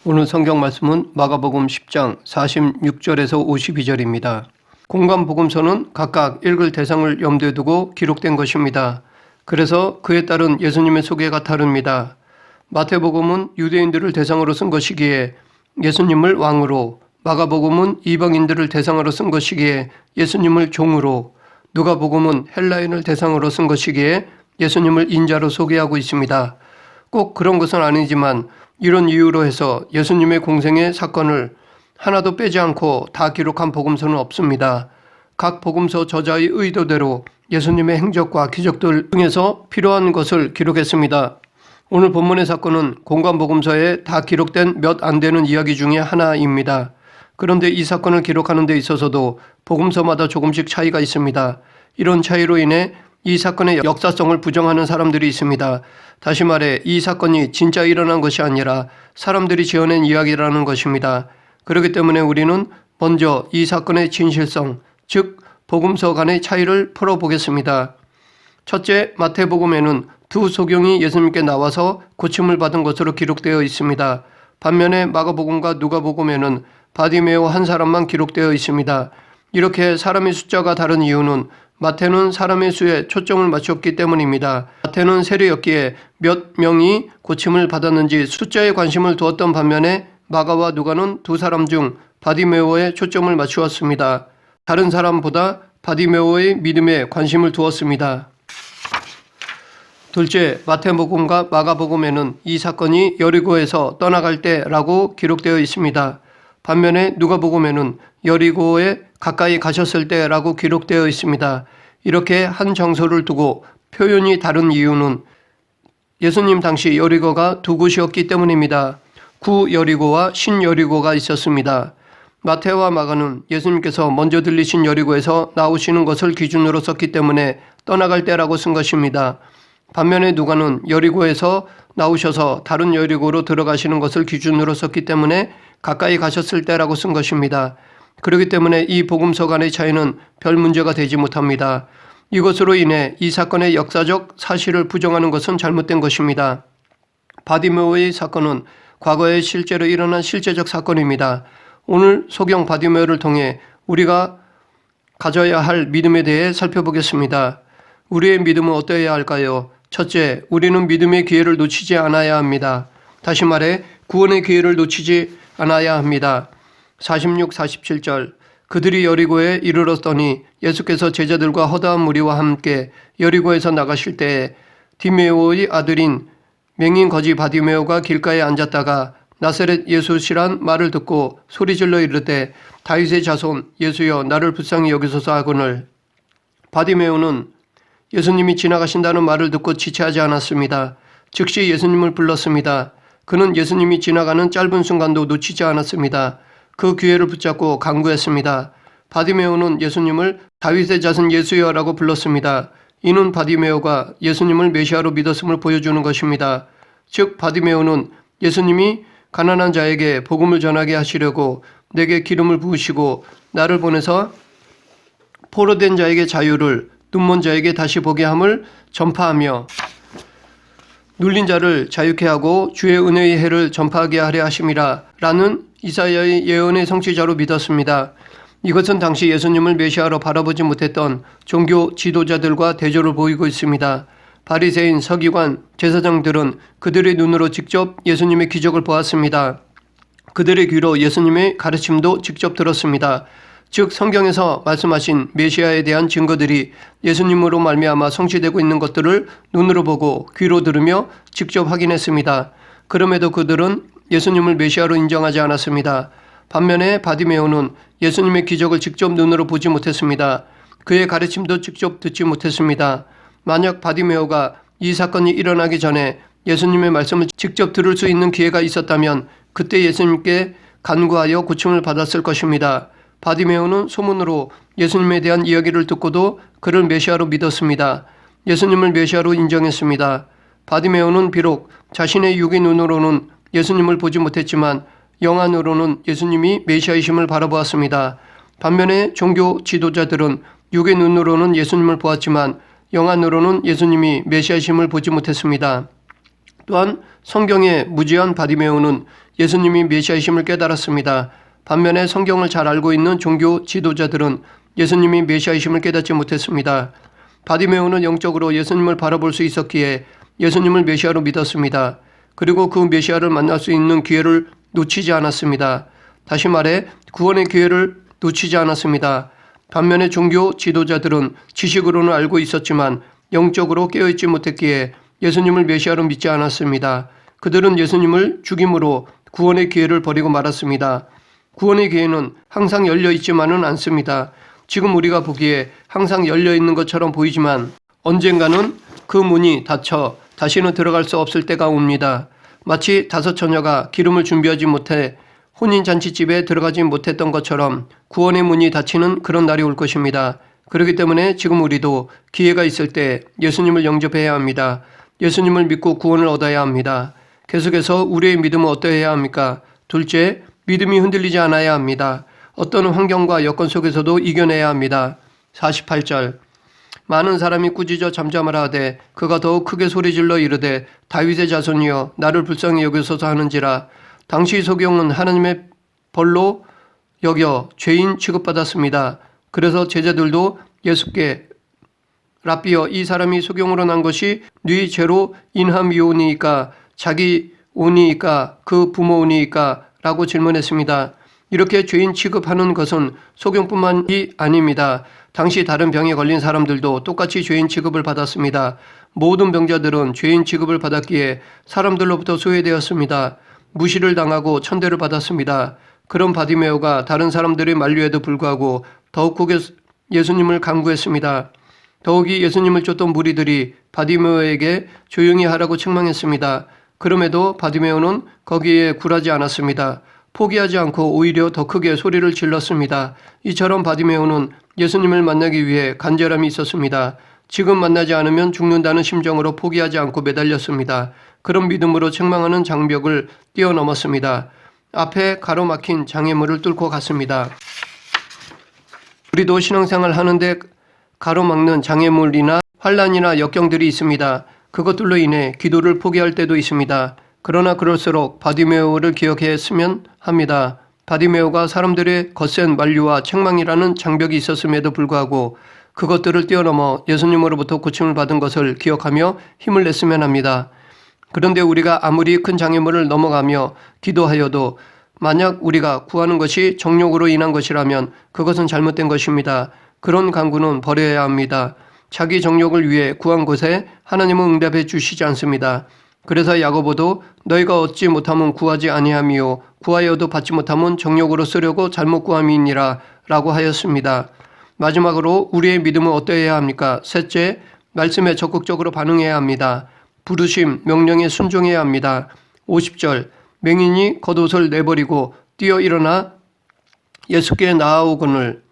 오늘 성경 말씀은 마가복음 10장 46절에서 52절입니다. 공간 복음서는 각각 읽을 대상을 염두에 두고 기록된 것입니다. 그래서 그에 따른 예수님의 소개가 다릅니다. 마태복음은 유대인들을 대상으로 쓴 것이기에 예수님을 왕으로, 마가복음은 이방인들을 대상으로 쓴 것이기에 예수님을 종으로, 누가복음은 헬라인을 대상으로 쓴 것이기에 예수님을 인자로 소개하고 있습니다. 꼭 그런 것은 아니지만 이런 이유로 해서 예수님의 공생의 사건을 하나도 빼지 않고 다 기록한 복음서는 없습니다. 각 복음서 저자의 의도대로 예수님의 행적과 기적들 중에서 필요한 것을 기록했습니다. 오늘 본문의 사건은 공관복음서에 다 기록된 몇 안 되는 이야기 중에 하나입니다. 그런데 이 사건을 기록하는 데 있어서도 복음서마다 조금씩 차이가 있습니다. 이런 차이로 인해 이 사건의 역사성을 부정하는 사람들이 있습니다. 다시 말해 이 사건이 진짜 일어난 것이 아니라 사람들이 지어낸 이야기라는 것입니다. 그렇기 때문에 우리는 먼저 이 사건의 진실성, 즉 복음서 간의 차이를 풀어보겠습니다. 첫째, 마태복음에는 두 소경이 예수님께 나와서 고침을 받은 것으로 기록되어 있습니다. 반면에 마가복음과 누가복음에는 바디메오 한 사람만 기록되어 있습니다. 이렇게 사람의 숫자가 다른 이유는 마태는 사람의 수에 초점을 맞췄기 때문입니다. 마태는 세례였기에 몇 명이 고침을 받았는지 숫자에 관심을 두었던 반면에 마가와 누가는 두 사람 중 바디메오에 초점을 맞추었습니다. 다른 사람보다 바디메오의 믿음에 관심을 두었습니다. 둘째, 마태복음과 마가복음에는 이 사건이 여리고에서 떠나갈 때라고 기록되어 있습니다. 반면에 누가복음에는 여리고에 가까이 가셨을 때라고 기록되어 있습니다. 이렇게 한 장소를 두고 표현이 다른 이유는 예수님 당시 여리고가 두 곳이었기 때문입니다. 구 여리고와 신 여리고가 있었습니다. 마태와 마가는 예수님께서 먼저 들리신 여리고에서 나오시는 것을 기준으로 썼기 때문에 떠나갈 때라고 쓴 것입니다. 반면에 누가는 여리고에서 나오셔서 다른 여리고로 들어가시는 것을 기준으로 썼기 때문에 가까이 가셨을 때라고 쓴 것입니다. 그렇기 때문에 이 복음서 간의 차이는 별 문제가 되지 못합니다. 이것으로 인해 이 사건의 역사적 사실을 부정하는 것은 잘못된 것입니다. 바디메오의 사건은 과거에 실제로 일어난 실제적 사건입니다. 오늘 소경 바디메오를 통해 우리가 가져야 할 믿음에 대해 살펴보겠습니다. 우리의 믿음은 어떠해야 할까요? 첫째, 우리는 믿음의 기회를 놓치지 않아야 합니다. 다시 말해 구원의 기회를 놓치지 않아야 합니다. 46, 47절 그들이 여리고에 이르렀더니 예수께서 제자들과 허다한 무리와 함께 여리고에서 나가실 때에 디메오의 아들인 맹인 거지 바디메오가 길가에 앉았다가 나사렛 예수시란 말을 듣고 소리질러 이르되 다윗의 자손 예수여 나를 불쌍히 여기소서 하거늘. 바디메오는 예수님이 지나가신다는 말을 듣고 지체하지 않았습니다. 즉시 예수님을 불렀습니다. 그는 예수님이 지나가는 짧은 순간도 놓치지 않았습니다. 그 기회를 붙잡고 간구했습니다. 바디메오는 예수님을 다윗의 자손 예수여라고 불렀습니다. 이는 바디메오가 예수님을 메시아로 믿었음을 보여주는 것입니다. 즉 바디메오는 예수님이 가난한 자에게 복음을 전하게 하시려고 내게 기름을 부으시고 나를 보내서 포로된 자에게 자유를, 눈먼 자에게 다시 보게 함을 전파하며 눌린 자를 자유케 하고 주의 은혜의 해를 전파하게 하려 하심이라 라는 이사야의 예언의 성취자로 믿었습니다. 이것은 당시 예수님을 메시아로 바라보지 못했던 종교 지도자들과 대조를 보이고 있습니다. 바리새인, 서기관, 제사장들은 그들의 눈으로 직접 예수님의 기적을 보았습니다. 그들의 귀로 예수님의 가르침도 직접 들었습니다. 즉 성경에서 말씀하신 메시아에 대한 증거들이 예수님으로 말미암아 성취되고 있는 것들을 눈으로 보고 귀로 들으며 직접 확인했습니다. 그럼에도 그들은 예수님을 메시아로 인정하지 않았습니다. 반면에 바디메오는 예수님의 기적을 직접 눈으로 보지 못했습니다. 그의 가르침도 직접 듣지 못했습니다. 만약 바디메오가 이 사건이 일어나기 전에 예수님의 말씀을 직접 들을 수 있는 기회가 있었다면 그때 예수님께 간구하여 고침을 받았을 것입니다. 바디메오는 소문으로 예수님에 대한 이야기를 듣고도 그를 메시아로 믿었습니다. 예수님을 메시아로 인정했습니다. 바디메오는 비록 자신의 육의 눈으로는 예수님을 보지 못했지만 영안으로는 예수님이 메시아이심을 바라보았습니다. 반면에 종교 지도자들은 육의 눈으로는 예수님을 보았지만 영안으로는 예수님이 메시아이심을 보지 못했습니다. 또한 성경의 무지한 바디메오는 예수님이 메시아이심을 깨달았습니다. 반면에 성경을 잘 알고 있는 종교 지도자들은 예수님이 메시아이심을 깨닫지 못했습니다. 바디메오는 영적으로 예수님을 바라볼 수 있었기에 예수님을 메시아로 믿었습니다. 그리고 그 메시아를 만날 수 있는 기회를 놓치지 않았습니다. 다시 말해 구원의 기회를 놓치지 않았습니다. 반면에 종교 지도자들은 지식으로는 알고 있었지만 영적으로 깨어있지 못했기에 예수님을 메시아로 믿지 않았습니다. 그들은 예수님을 죽임으로 구원의 기회를 버리고 말았습니다. 구원의 기회는 항상 열려 있지만은 않습니다. 지금 우리가 보기에 항상 열려 있는 것처럼 보이지만 언젠가는 그 문이 닫혀 다시는 들어갈 수 없을 때가 옵니다. 마치 5 처녀가 기름을 준비하지 못해 혼인잔치집에 들어가지 못했던 것처럼 구원의 문이 닫히는 그런 날이 올 것입니다. 그렇기 때문에 지금 우리도 기회가 있을 때 예수님을 영접해야 합니다. 예수님을 믿고 구원을 얻어야 합니다. 계속해서 우리의 믿음은 어떠해야 합니까? 둘째, 믿음이 흔들리지 않아야 합니다. 어떤 환경과 여건 속에서도 이겨내야 합니다. 48절 많은 사람이 꾸짖어 잠잠하라 하되 그가 더욱 크게 소리질러 이르되 다윗의 자손이여 나를 불쌍히 여기소서 하는지라. 당시 소경은 하나님의 벌로 여겨 죄인 취급받았습니다. 그래서 제자들도 예수께 랍비여 이 사람이 소경으로 난 것이 네 죄로 인함이오니이까 자기 오니이까 그 부모 오니이까 라고 질문했습니다. 이렇게 죄인 취급하는 것은 소경뿐만이 아닙니다. 당시 다른 병에 걸린 사람들도 똑같이 죄인 취급을 받았습니다. 모든 병자들은 죄인 취급을 받았기에 사람들로부터 소외되었습니다. 무시를 당하고 천대를 받았습니다. 그런 바디메오가 다른 사람들의 만류에도 불구하고 더욱 크게 예수님을 간구했습니다. 더욱이 예수님을 쫓던 무리들이 바디메오에게 조용히 하라고 책망했습니다. 그럼에도 바디메오는 거기에 굴하지 않았습니다. 포기하지 않고 오히려 더 크게 소리를 질렀습니다. 이처럼 바디메오는 예수님을 만나기 위해 간절함이 있었습니다. 지금 만나지 않으면 죽는다는 심정으로 포기하지 않고 매달렸습니다. 그런 믿음으로 책망하는 장벽을 뛰어넘었습니다. 앞에 가로막힌 장애물을 뚫고 갔습니다. 우리도 신앙생활 하는데 가로막는 장애물이나 환란이나 역경들이 있습니다. 그것들로 인해 기도를 포기할 때도 있습니다. 그러나 그럴수록 바디메오를 기억했으면 합니다. 바디메오가 사람들의 거센 만류와 책망이라는 장벽이 있었음에도 불구하고 그것들을 뛰어넘어 예수님으로부터 고침을 받은 것을 기억하며 힘을 냈으면 합니다. 그런데 우리가 아무리 큰 장애물을 넘어가며 기도하여도 만약 우리가 구하는 것이 정욕으로 인한 것이라면 그것은 잘못된 것입니다. 그런 간구는 버려야 합니다. 자기 정욕을 위해 구한 것에 하나님은 응답해 주시지 않습니다. 그래서 야고보도 너희가 얻지 못하면 구하지 아니하미요 구하여도 받지 못하면 정욕으로 쓰려고 잘못 구함이니라 라고 하였습니다. 마지막으로 우리의 믿음은 어떠해야 합니까? 셋째, 말씀에 적극적으로 반응해야 합니다. 부르심, 명령에 순종해야 합니다. 50절 맹인이 겉옷을 내버리고 뛰어 일어나 예수께 나아오거늘.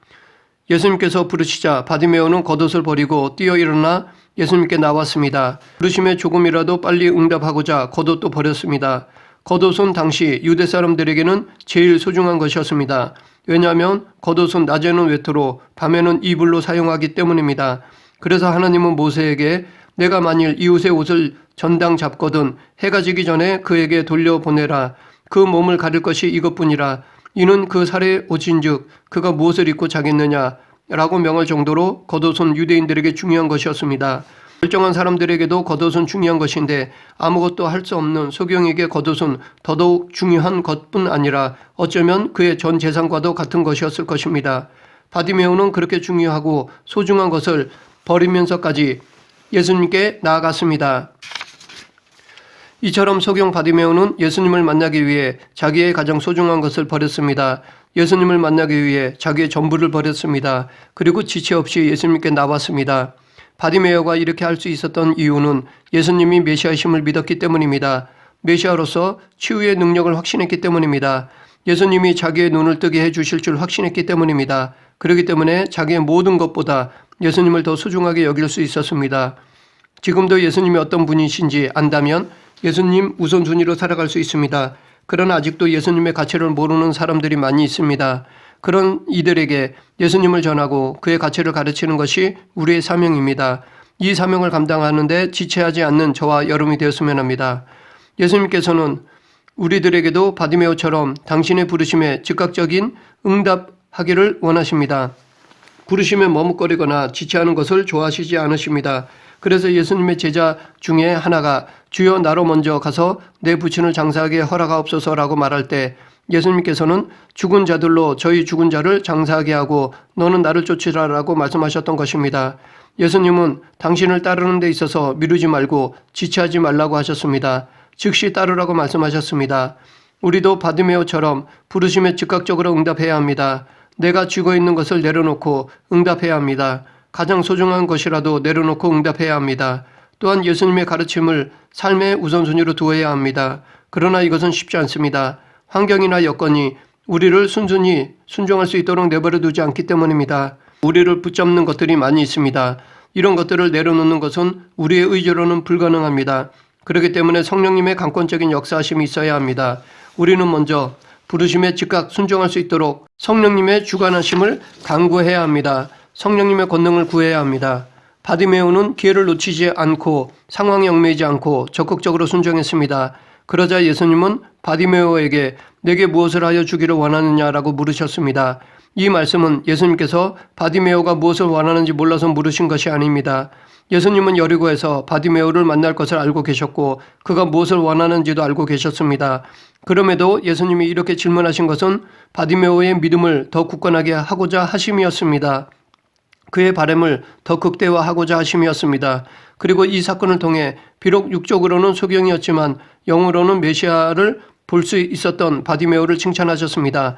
예수님께서 부르시자 바디메오는 겉옷을 버리고 뛰어 일어나 예수님께 나왔습니다. 부르심에 조금이라도 빨리 응답하고자 겉옷도 버렸습니다. 겉옷은 당시 유대 사람들에게는 제일 소중한 것이었습니다. 왜냐하면 겉옷은 낮에는 외투로 밤에는 이불로 사용하기 때문입니다. 그래서 하나님은 모세에게 내가 만일 이웃의 옷을 전당 잡거든 해가 지기 전에 그에게 돌려보내라. 그 몸을 가릴 것이 이것뿐이라. 이는 그 살에 옷인즉 그가 무엇을 입고 자겠느냐 라고 명할 정도로 겉옷은 유대인들에게 중요한 것이었습니다. 멀쩡한 사람들에게도 겉옷은 중요한 것인데 아무것도 할 수 없는 소경에게 겉옷은 더더욱 중요한 것뿐 아니라 어쩌면 그의 전 재산과도 같은 것이었을 것입니다. 바디메오는 그렇게 중요하고 소중한 것을 버리면서까지 예수님께 나아갔습니다. 이처럼 소경 바디메오는 예수님을 만나기 위해 자기의 가장 소중한 것을 버렸습니다. 예수님을 만나기 위해 자기의 전부를 버렸습니다. 그리고 지체 없이 예수님께 나왔습니다. 바디메오가 이렇게 할 수 있었던 이유는 예수님이 메시아이심을 믿었기 때문입니다. 메시아로서 치유의 능력을 확신했기 때문입니다. 예수님이 자기의 눈을 뜨게 해주실 줄 확신했기 때문입니다. 그렇기 때문에 자기의 모든 것보다 예수님을 더 소중하게 여길 수 있었습니다. 지금도 예수님이 어떤 분이신지 안다면 예수님 우선순위로 살아갈 수 있습니다. 그러나 아직도 예수님의 가치를 모르는 사람들이 많이 있습니다. 그런 이들에게 예수님을 전하고 그의 가치를 가르치는 것이 우리의 사명입니다. 이 사명을 감당하는데 지체하지 않는 저와 여러분이 되었으면 합니다. 예수님께서는 우리들에게도 바디메오처럼 당신의 부르심에 즉각적인 응답하기를 원하십니다. 부르심에 머뭇거리거나 지체하는 것을 좋아하시지 않으십니다. 그래서 예수님의 제자 중에 하나가 주여 나로 먼저 가서 내 부친을 장사하게 허락하옵소서라고 말할 때 예수님께서는 죽은 자들로 저희 죽은 자를 장사하게 하고 너는 나를 쫓으라라고 말씀하셨던 것입니다. 예수님은 당신을 따르는 데 있어서 미루지 말고 지체하지 말라고 하셨습니다. 즉시 따르라고 말씀하셨습니다. 우리도 바디메오처럼 부르심에 즉각적으로 응답해야 합니다. 내가 쥐고 있는 것을 내려놓고 응답해야 합니다. 가장 소중한 것이라도 내려놓고 응답해야 합니다. 또한 예수님의 가르침을 삶의 우선순위로 두어야 합니다. 그러나 이것은 쉽지 않습니다. 환경이나 여건이 우리를 순순히 순종할 수 있도록 내버려 두지 않기 때문입니다. 우리를 붙잡는 것들이 많이 있습니다. 이런 것들을 내려놓는 것은 우리의 의지로는 불가능합니다. 그렇기 때문에 성령님의 강권적인 역사하심이 있어야 합니다. 우리는 먼저 부르심에 즉각 순종할 수 있도록 성령님의 주관하심을 간구해야 합니다. 성령님의 권능을 구해야 합니다. 바디메오는 기회를 놓치지 않고 상황에 얽매이지 않고 적극적으로 순종했습니다. 그러자 예수님은 바디메오에게 내게 무엇을 하여 주기를 원하느냐라고 물으셨습니다. 이 말씀은 예수님께서 바디메오가 무엇을 원하는지 몰라서 물으신 것이 아닙니다. 예수님은 여리고에서 바디메오를 만날 것을 알고 계셨고 그가 무엇을 원하는지도 알고 계셨습니다. 그럼에도 예수님이 이렇게 질문하신 것은 바디메오의 믿음을 더 굳건하게 하고자 하심이었습니다. 그의 바람을 더 극대화하고자 하심이었습니다. 그리고 이 사건을 통해 비록 육적으로는 소경이었지만 영으로는 메시아를 볼 수 있었던 바디메오를 칭찬하셨습니다.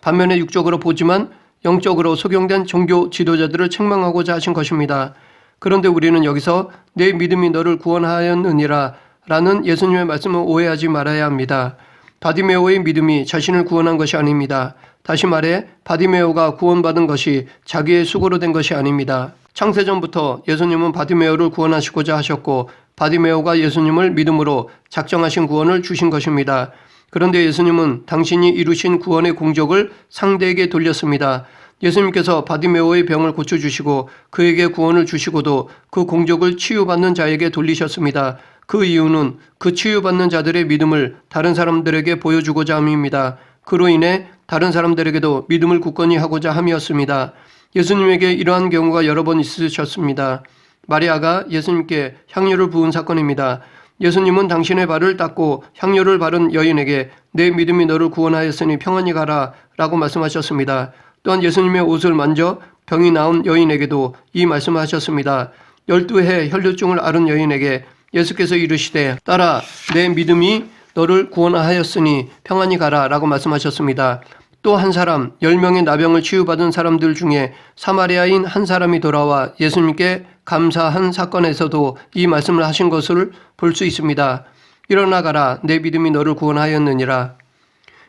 반면에 육적으로 보지만 영적으로 소경된 종교 지도자들을 책망하고자 하신 것입니다. 그런데 우리는 여기서 내 믿음이 너를 구원하였느니라 라는 예수님의 말씀을 오해하지 말아야 합니다. 바디메오의 믿음이 자신을 구원한 것이 아닙니다. 다시 말해 바디메오가 구원받은 것이 자기의 수고로 된 것이 아닙니다. 창세전부터 예수님은 바디메오를 구원하시고자 하셨고 바디메오가 예수님을 믿음으로 작정하신 구원을 주신 것입니다. 그런데 예수님은 당신이 이루신 구원의 공적을 상대에게 돌렸습니다. 예수님께서 바디메오의 병을 고쳐주시고 그에게 구원을 주시고도 그 공적을 치유받는 자에게 돌리셨습니다. 그 이유는 그 치유받는 자들의 믿음을 다른 사람들에게 보여주고자 함입니다. 그로 인해 다른 사람들에게도 믿음을 굳건히 하고자 함이었습니다. 예수님에게 이러한 경우가 여러 번 있으셨습니다. 마리아가 예수님께 향유를 부은 사건입니다. 예수님은 당신의 발을 닦고 향유를 바른 여인에게 내 믿음이 너를 구원하였으니 평안히 가라 라고 말씀하셨습니다. 또한 예수님의 옷을 만져 병이 나은 여인에게도 이 말씀을 하셨습니다. 12해 혈류증을 앓은 여인에게 예수께서 이르시되 딸아 내 믿음이 너를 구원하였으니 평안히 가라 라고 말씀하셨습니다. 또 한 사람 10명의 나병을 치유받은 사람들 중에 사마리아인 한 사람이 돌아와 예수님께 감사한 사건에서도 이 말씀을 하신 것을 볼 수 있습니다. 일어나 가라 내 믿음이 너를 구원하였느니라.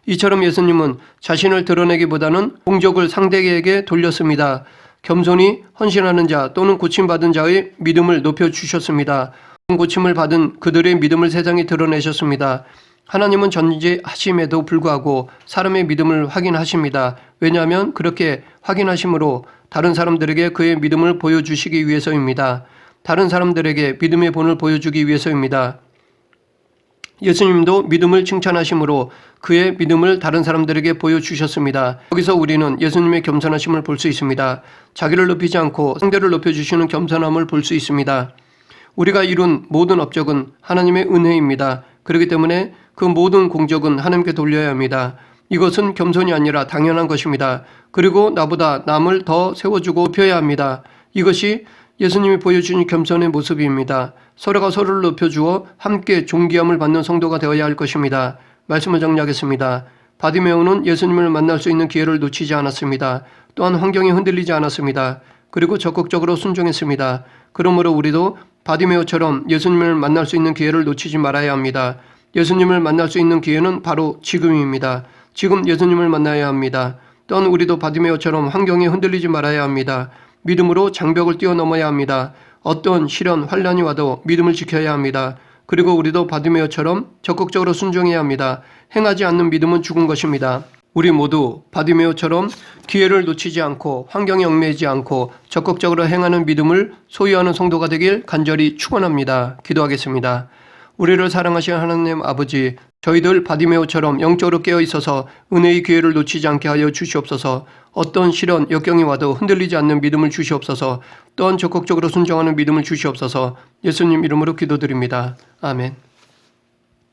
이처럼 예수님은 자신을 드러내기보다는 공적을 상대에게 돌렸습니다. 겸손히 헌신하는 자 또는 고침받은 자의 믿음을 높여주셨습니다. 고침을 받은 그들의 믿음을 세상에 드러내셨습니다. 하나님은 전지하심에도 불구하고 사람의 믿음을 확인하십니다. 왜냐하면 그렇게 확인하심으로 다른 사람들에게 그의 믿음을 보여주시기 위해서입니다. 다른 사람들에게 믿음의 본을 보여주기 위해서입니다. 예수님도 믿음을 칭찬하심으로 그의 믿음을 다른 사람들에게 보여주셨습니다. 여기서 우리는 예수님의 겸손하심을 볼 수 있습니다. 자기를 높이지 않고 상대를 높여주시는 겸손함을 볼 수 있습니다. 우리가 이룬 모든 업적은 하나님의 은혜입니다. 그렇기 때문에 그 모든 공적은 하나님께 돌려야 합니다. 이것은 겸손이 아니라 당연한 것입니다. 그리고 나보다 남을 더 세워주고 높여야 합니다. 이것이 예수님이 보여주신 겸손의 모습입니다. 서로가 서로를 높여주어 함께 존귀함을 받는 성도가 되어야 할 것입니다. 말씀을 정리하겠습니다. 바디메오는 예수님을 만날 수 있는 기회를 놓치지 않았습니다. 또한 환경이 흔들리지 않았습니다. 그리고 적극적으로 순종했습니다. 그러므로 우리도 바디메오처럼 예수님을 만날 수 있는 기회를 놓치지 말아야 합니다. 예수님을 만날 수 있는 기회는 바로 지금입니다. 지금 예수님을 만나야 합니다. 또한 우리도 바디메오처럼 환경에 흔들리지 말아야 합니다. 믿음으로 장벽을 뛰어넘어야 합니다. 어떤 시련, 환난이 와도 믿음을 지켜야 합니다. 그리고 우리도 바디메오처럼 적극적으로 순종해야 합니다. 행하지 않는 믿음은 죽은 것입니다. 우리 모두 바디메오처럼 기회를 놓치지 않고 환경에 얽매이지 않고 적극적으로 행하는 믿음을 소유하는 성도가 되길 간절히 축원합니다. 기도하겠습니다. 우리를 사랑하시는 하나님 아버지, 저희들 바디메오처럼 영적으로 깨어 있어서 은혜의 기회를 놓치지 않게 하여 주시옵소서. 어떤 시련, 역경이 와도 흔들리지 않는 믿음을 주시옵소서. 또한 적극적으로 순종하는 믿음을 주시옵소서. 예수님 이름으로 기도드립니다. 아멘.